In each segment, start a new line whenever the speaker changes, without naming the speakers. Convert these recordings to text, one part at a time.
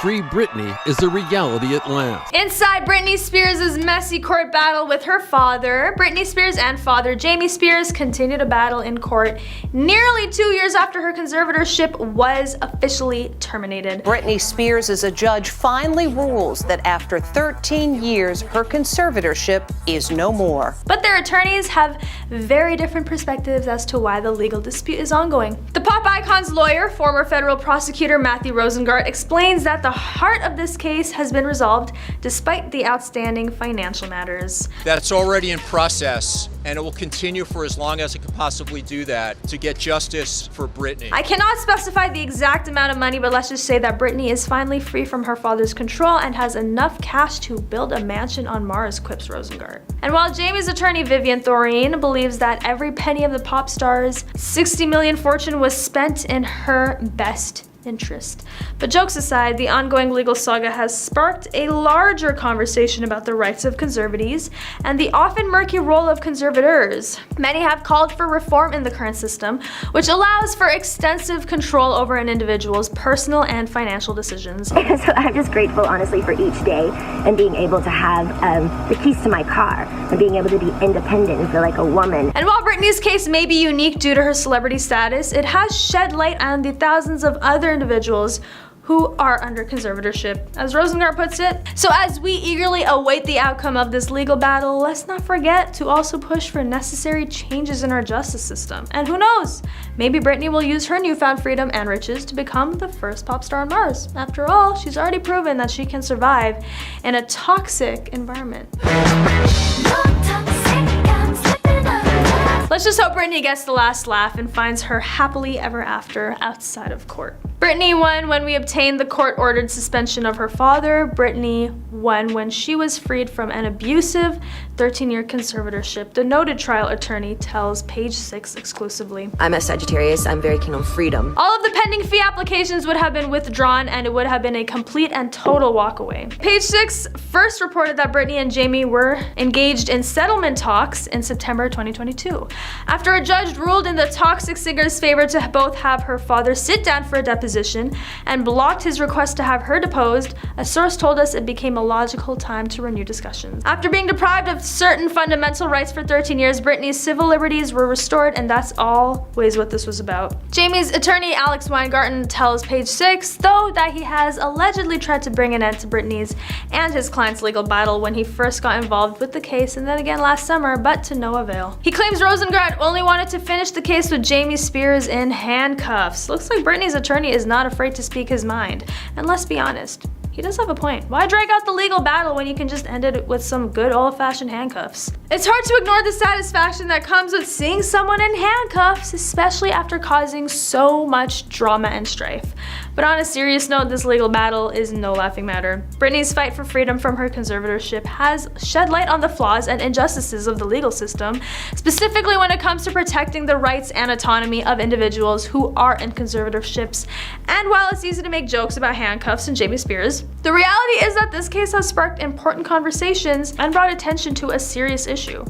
Free Britney is a reality at last.
Inside Britney Spears' messy court battle with her father, Britney Spears and father Jamie Spears continue to battle in court nearly 2 years after her conservatorship was officially terminated.
Britney Spears, as a judge, finally rules that after 13 years, her conservatorship is no more.
But their attorneys have very different perspectives as to why the legal dispute is ongoing. The pop icon's lawyer, former federal prosecutor Matthew Rosengart, explains that the heart of this case has been resolved despite the outstanding financial matters.
That's already in process, and it will continue for as long as it can possibly do that to get justice for Britney.
I cannot specify the exact amount of money, but let's just say that Britney is finally free from her father's control and has enough cash to build a mansion on Mars, quips Rosengart. And while Jamie's attorney Vivian Thoreen believes that every penny of the pop star's $60 million fortune was spent in her best interest. But jokes aside, the ongoing legal saga has sparked a larger conversation about the rights of conservatives and the often murky role of conservators. Many have called for reform in the current system, which allows for extensive control over an individual's personal and financial decisions.
So I'm just grateful, honestly, for each day and being able to have the keys to my car and being able to be independent and feel like a woman.
And while Britney's case may be unique due to her celebrity status, it has shed light on the thousands of other individuals who are under conservatorship, as Rosengart puts it. So as we eagerly await the outcome of this legal battle, let's not forget to also push for necessary changes in our justice system. And who knows, maybe Britney will use her newfound freedom and riches to become the first pop star on Mars. After all, she's already proven that she can survive in a toxic environment. Let's just hope Britney gets the last laugh and finds her happily ever after outside of court. Britney won when we obtained the court-ordered suspension of her father. Britney won when she was freed from an abusive 13-year conservatorship, the noted trial attorney tells Page 6 exclusively.
I'm a Sagittarius. I'm very keen on freedom.
All of the pending fee applications would have been withdrawn and it would have been a complete and total walkaway. Page 6 first reported that Britney and Jamie were engaged in settlement talks in September 2022. After a judge ruled in the toxic singer's favor to both have her father sit down for a deposition and blocked his request to have her deposed, a source told us it became a logical time to renew discussions. After being deprived of certain fundamental rights for 13 years, Britney's civil liberties were restored, and that's always what this was about. Jamie's attorney Alex Weingarten tells Page 6, though, that he has allegedly tried to bring an end to Britney's and his client's legal battle when he first got involved with the case and then again last summer, but to no avail. He claims Rosengart only wanted to finish the case with Jamie Spears in handcuffs. Looks like Britney's attorney is not afraid to speak his mind. And let's be honest, he does have a point. Why drag out the legal battle when you can just end it with some good old-fashioned handcuffs? It's hard to ignore the satisfaction that comes with seeing someone in handcuffs, especially after causing so much drama and strife. But on a serious note, this legal battle is no laughing matter. Britney's fight for freedom from her conservatorship has shed light on the flaws and injustices of the legal system, specifically when it comes to protecting the rights and autonomy of individuals who are in conservatorships. And while it's easy to make jokes about handcuffs and Jamie Spears, the reality is that this case has sparked important conversations and brought attention to a serious issue.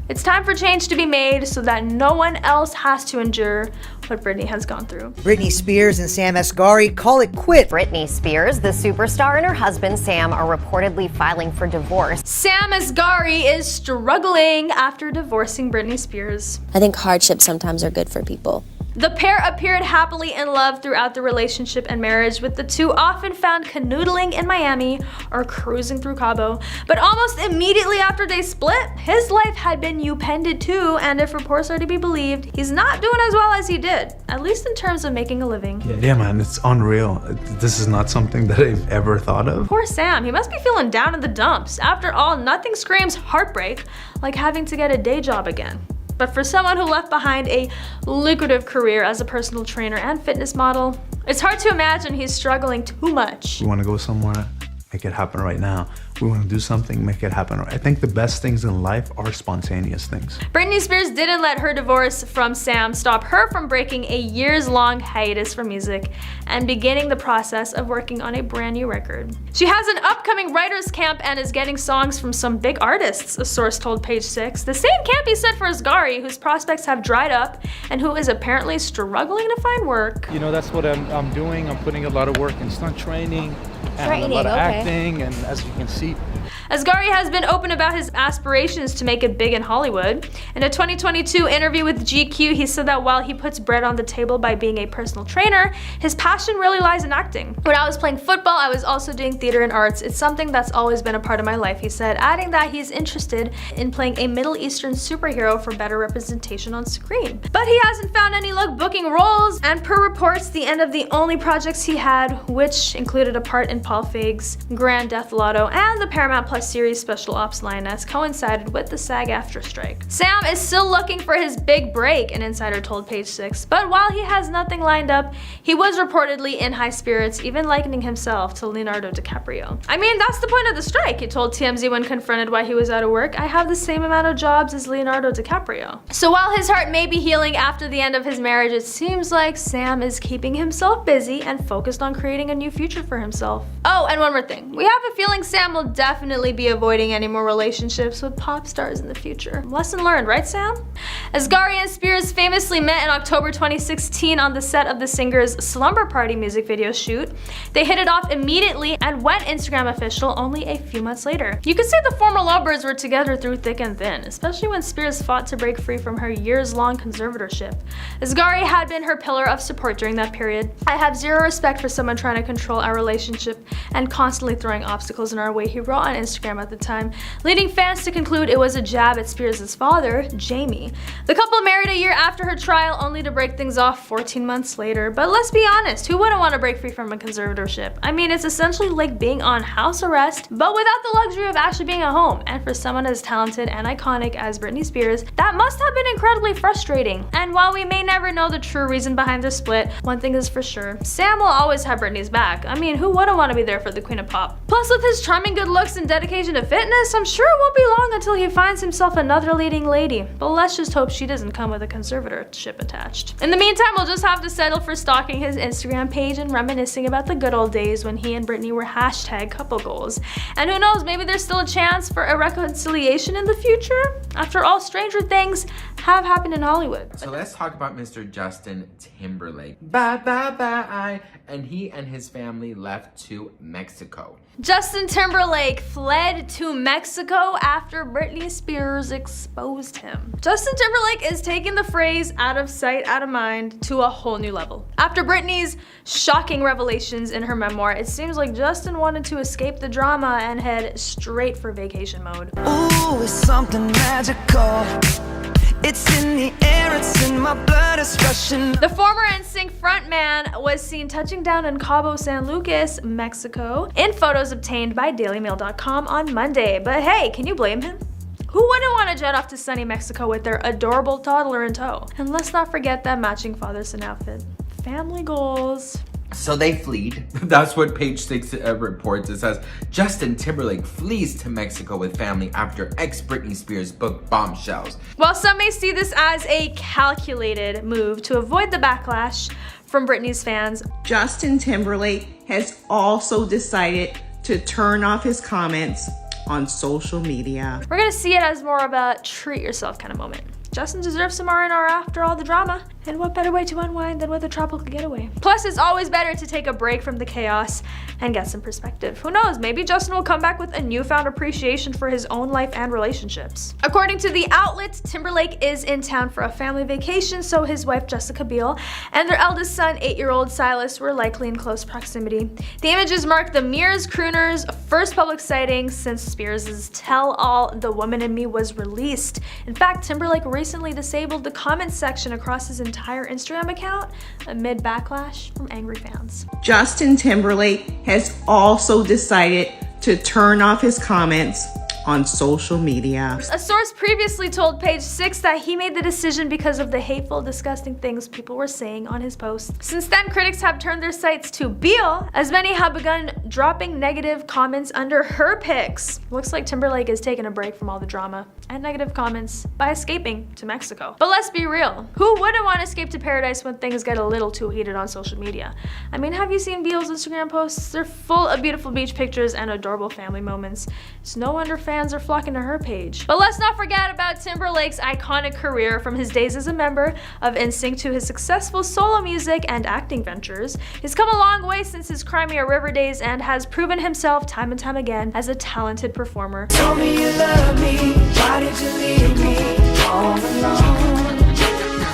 It's time for change to be made so that no one else has to endure what Britney has gone through.
Britney Spears and Sam Asghari call it quits.
Britney Spears, the superstar, and her husband Sam are reportedly filing for divorce.
Sam Asghari is struggling after divorcing Britney Spears.
I think hardships sometimes are good for people.
The pair appeared happily in love throughout the relationship and marriage, with the two often found canoodling in Miami or cruising through Cabo. But almost immediately after they split, his life had been upended too, and if reports are to be believed, he's not doing as well as he did, at least in terms of making a living.
Yeah, man, it's unreal. This is not something that I've ever thought of.
Poor Sam, he must be feeling down in the dumps. After all, nothing screams heartbreak like having to get a day job again. But for someone who left behind a lucrative career as a personal trainer and fitness model, it's hard to imagine he's struggling too much.
We want to go somewhere, make it happen right now. We want to do something, make it happen. I think the best things in life are spontaneous things.
Britney Spears didn't let her divorce from Sam stop her from breaking a years-long hiatus from music and beginning the process of working on a brand new record. She has an upcoming writers camp and is getting songs from some big artists, a source told Page 6. The same can't be said for Asghari, whose prospects have dried up and who is apparently struggling to find work.
You know, that's what I'm doing. I'm putting a lot of work in stunt training, and a lot of acting, and as you can see.
Asghari has been open about his aspirations to make it big in Hollywood. In a 2022 interview with GQ, he said that while he puts bread on the table by being a personal trainer, his passion really lies in acting. When I was playing football, I was also doing theater and arts. It's something that's always been a part of my life, he said, adding that he's interested in playing a Middle Eastern superhero for better representation on screen. But he hasn't found any luck booking roles, and per reports, the end of the only projects he had, which included a part in Paul Feig's Grand Death Lotto and the Paramount Plus series Special Ops Lioness, coincided with the SAG-AFTRA strike. Sam is still looking for his big break, an insider told Page 6, but while he has nothing lined up, he was reportedly in high spirits, even likening himself to Leonardo DiCaprio. I mean, that's the point of the strike, he told TMZ when confronted why he was out of work. I have the same amount of jobs as Leonardo DiCaprio. So while his heart may be healing after the end of his marriage, it seems like Sam is keeping himself busy and focused on creating a new future for himself. Oh, and one more thing. We have a feeling Sam will definitely be avoiding any more relationships with pop stars in the future. Lesson learned, right, Sam? Asghari and Spears famously met in October 2016 on the set of the singer's Slumber Party music video shoot. They hit it off immediately and went Instagram official only a few months later. You could say the former lovebirds were together through thick and thin, especially when Spears fought to break free from her years-long conservatorship. Asghari had been her pillar of support during that period. I have zero respect for someone trying to control our relationship and constantly throwing obstacles in our way, he wrote on Instagram at the time, leading fans to conclude it was a jab at Spears' father, Jamie. The couple married a year after her trial, only to break things off 14 months later. But let's be honest, who wouldn't want to break free from a conservatorship? I mean, it's essentially like being on house arrest, but without the luxury of actually being at home. And for someone as talented and iconic as Britney Spears, that must have been incredibly frustrating. And while we may never know the true reason behind the split, one thing is for sure, Sam will always have Britney's back. I mean, who wouldn't want to be there for the Queen of Pop? Plus, with his charming good looks and dedication to fitness, I'm sure it won't be long until he finds himself another leading lady. But let's just hope she doesn't come with a conservatorship attached. In the meantime, we'll just have to settle for stalking his Instagram page and reminiscing about the good old days when he and Britney were hashtag couple goals. And who knows, maybe there's still a chance for a reconciliation in the future? After all, stranger things have happened in Hollywood.
So let's talk about Mr. Justin Timberlake. Bye, bye, bye. And he and his family left to Mexico.
Justin Timberlake fled to Mexico after Britney Spears exposed him. Justin Timberlake is taking the phrase out of sight, out of mind to a whole new level. After Britney's shocking revelations in her memoir, it seems like Justin wanted to escape the drama and head straight for vacation mode.
Ooh, it's something magical. It's in the air, it's in my blood, it's rushing.
The former NSYNC frontman was seen touching down in Cabo San Lucas, Mexico, in photos obtained by DailyMail.com on Monday. But hey, can you blame him? Who wouldn't want to jet off to sunny Mexico with their adorable toddler in tow? And let's not forget that matching father-son outfit. Family goals.
So they fled. That's what Page 6 reports. It says, Justin Timberlake flees to Mexico with family after ex-Britney Spears book bombshells.
While some may see this as a calculated move to avoid the backlash from Britney's fans,
Justin Timberlake has also decided to turn off his comments on social media.
We're gonna see it as more of a treat yourself kind of moment. Justin deserves some R&R after all the drama, and what better way to unwind than with a tropical getaway? Plus, it's always better to take a break from the chaos and get some perspective. Who knows, maybe Justin will come back with a newfound appreciation for his own life and relationships. According to the outlet, Timberlake is in town for a family vacation, so his wife Jessica Biel and their eldest son, 8-year-old Silas, were likely in close proximity. The images mark the Mirrors crooner's first public sighting since Spears' Tell All The Woman in Me was released. In fact, Timberlake recently disabled the comments section across his entire Instagram account amid backlash from angry fans.
Justin Timberlake has also decided to turn off his comments on social media.
A source previously told Page 6 that he made the decision because of the hateful, disgusting things people were saying on his post. Since then, critics have turned their sights to Biel, as many have begun dropping negative comments under her pics. Looks like Timberlake is taking a break from all the drama. and negative comments by escaping to Mexico. But let's be real, who wouldn't want to escape to paradise when things get a little too heated on social media? I mean, have you seen Beal's Instagram posts? They're full of beautiful beach pictures and adorable family moments. It's no wonder fans are flocking to her page. But let's not forget about Timberlake's iconic career, from his days as a member of NSYNC to his successful solo music and acting ventures. He's come a long way since his Crimea River days and has proven himself time and time again as a talented performer.
Tell me you love me, why did you leave me all alone?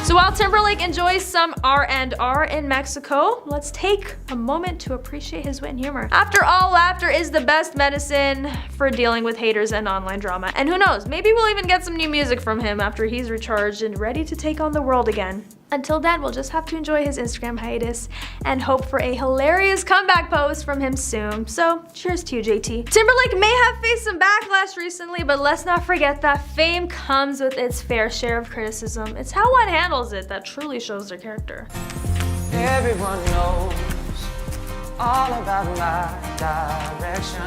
So while Timberlake enjoys some R&R in Mexico, let's take a moment to appreciate his wit and humor. After all, laughter is the best medicine for dealing with haters and online drama. And who knows, maybe we'll even get some new music from him after he's recharged and ready to take on the world again. Until then, we'll just have to enjoy his Instagram hiatus and hope for a hilarious comeback post from him soon. So, cheers to you, JT. Timberlake may have faced some backlash recently, but let's not forget that fame comes with its fair share of criticism. It's how one handles it that truly shows their character.
Everyone knows all about my direction.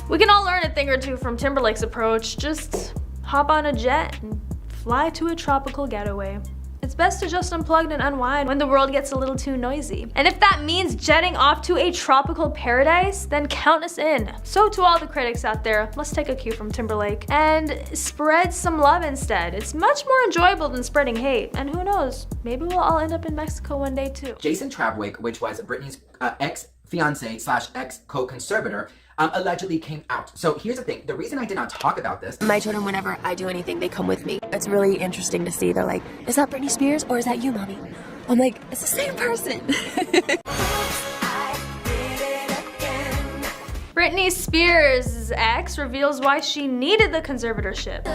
We can all learn a thing or two from Timberlake's approach. Just hop on a jet and fly to a tropical getaway. It's best to just unplug and unwind when the world gets a little too noisy. And if that means jetting off to a tropical paradise, then count us in. So to all the critics out there, let's take a cue from Timberlake and spread some love instead. It's much more enjoyable than spreading hate. And who knows, maybe we'll all end up in Mexico one day too.
Jason Trawick, which was Britney's ex-fiance / ex-co-conservator, allegedly came out. So here's the thing, the reason I did not talk about this.
My children, whenever I do anything, they come with me. It's really interesting to see. They're like, is that Britney Spears or is that you, mommy? I'm like, it's the same person.
Britney Spears' ex reveals why she needed the conservatorship.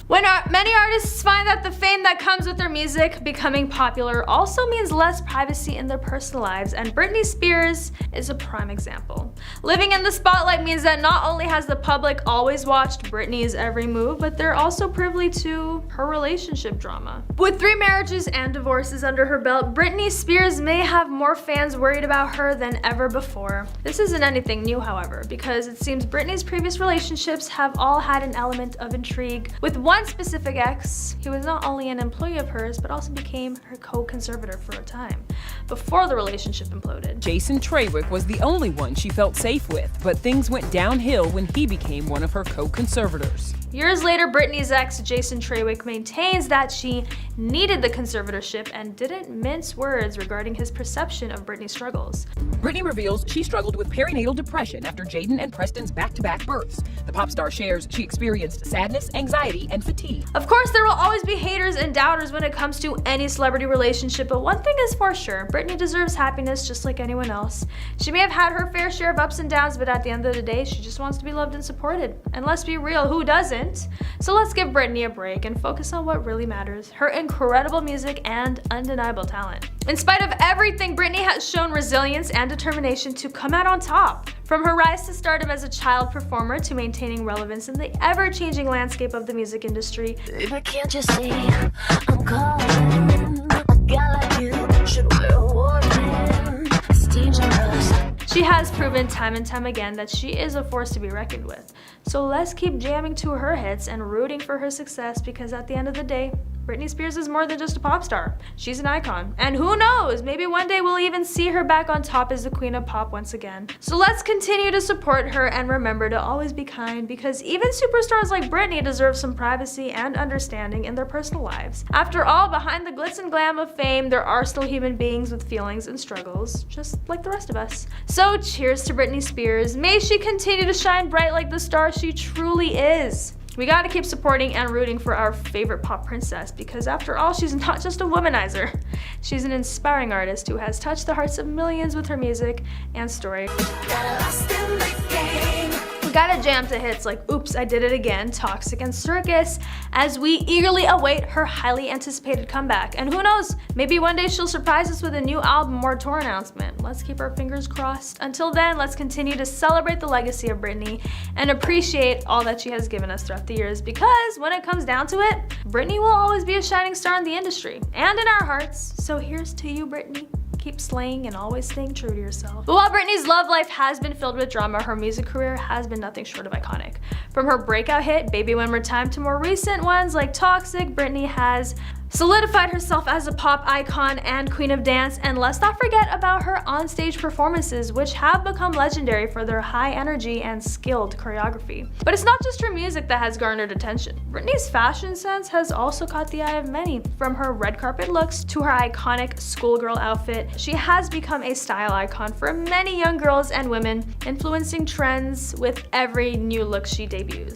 When many artists find that the fame that comes with their music becoming popular also means less privacy in their personal lives, and Britney Spears is a prime example. Living in the spotlight means that not only has the public always watched Britney's every move, but they're also privy to her relationship drama. With 3 marriages and divorces under her belt, Britney Spears may have more fans worried about her than ever before. This isn't anything new, however, because it seems Britney's previous relationships have all had an element of intrigue. With one specific ex, he was not only an employee of hers, but also became her co-conservator for a time, before the relationship imploded.
Jason Trawick was the only one she felt safe with, but things went downhill when he became one of her co-conservators.
Years later, Britney's ex, Jason Trawick, maintains that she needed the conservatorship and didn't mince words regarding his perception of Britney's struggles.
Britney reveals she struggled with perinatal depression after Jaden and Preston's back-to-back births. The pop star shares she experienced sadness, anxiety, and fatigue.
Of course, there will always be haters and doubters when it comes to any celebrity relationship, but one thing is for sure, Britney deserves happiness just like anyone else. She may have had her fair share of ups and downs, but at the end of the day, she just wants to be loved and supported. And let's be real, who doesn't? So let's give Britney a break and focus on what really matters, her incredible music and undeniable talent. In spite of everything, Britney has shown resilience and determination to come out on top. From her rise to stardom as a child performer to maintaining relevance in the ever-changing landscape of the music industry.
But can't you see I'm calling? A guy like you should wear a warning. It's dangerous.
She has proven time and time again that she is a force to be reckoned with. So let's keep jamming to her hits and rooting for her success, because at the end of the day, Britney Spears is more than just a pop star. She's an icon. And who knows, maybe one day we'll even see her back on top as the queen of pop once again. So let's continue to support her and remember to always be kind, because even superstars like Britney deserve some privacy and understanding in their personal lives. After all, behind the glitz and glam of fame, there are still human beings with feelings and struggles, just like the rest of us. So cheers to Britney Spears. May she continue to shine bright like the star she truly is. We gotta keep supporting and rooting for our favorite pop princess, because after all, she's not just a womanizer. She's an inspiring artist who has touched the hearts of millions with her music and story. We gotta jam to hits like Oops, I Did It Again, Toxic, and Circus as we eagerly await her highly anticipated comeback. And who knows, maybe one day she'll surprise us with a new album or tour announcement. Let's keep our fingers crossed. Until then, let's continue to celebrate the legacy of Britney and appreciate all that she has given us throughout the years, because when it comes down to it, Britney will always be a shining star in the industry and in our hearts. So here's to you, Britney. keep slaying and always staying true to yourself. But while Britney's love life has been filled with drama, her music career has been nothing short of iconic. From her breakout hit, Baby One More Time, to more recent ones like Toxic, Britney has solidified herself as a pop icon and queen of dance, and let's not forget about her onstage performances, which have become legendary for their high energy and skilled choreography. But it's not just her music that has garnered attention. Britney's fashion sense has also caught the eye of many. From her red carpet looks to her iconic schoolgirl outfit, she has become a style icon for many young girls and women, influencing trends with every new look she debuts.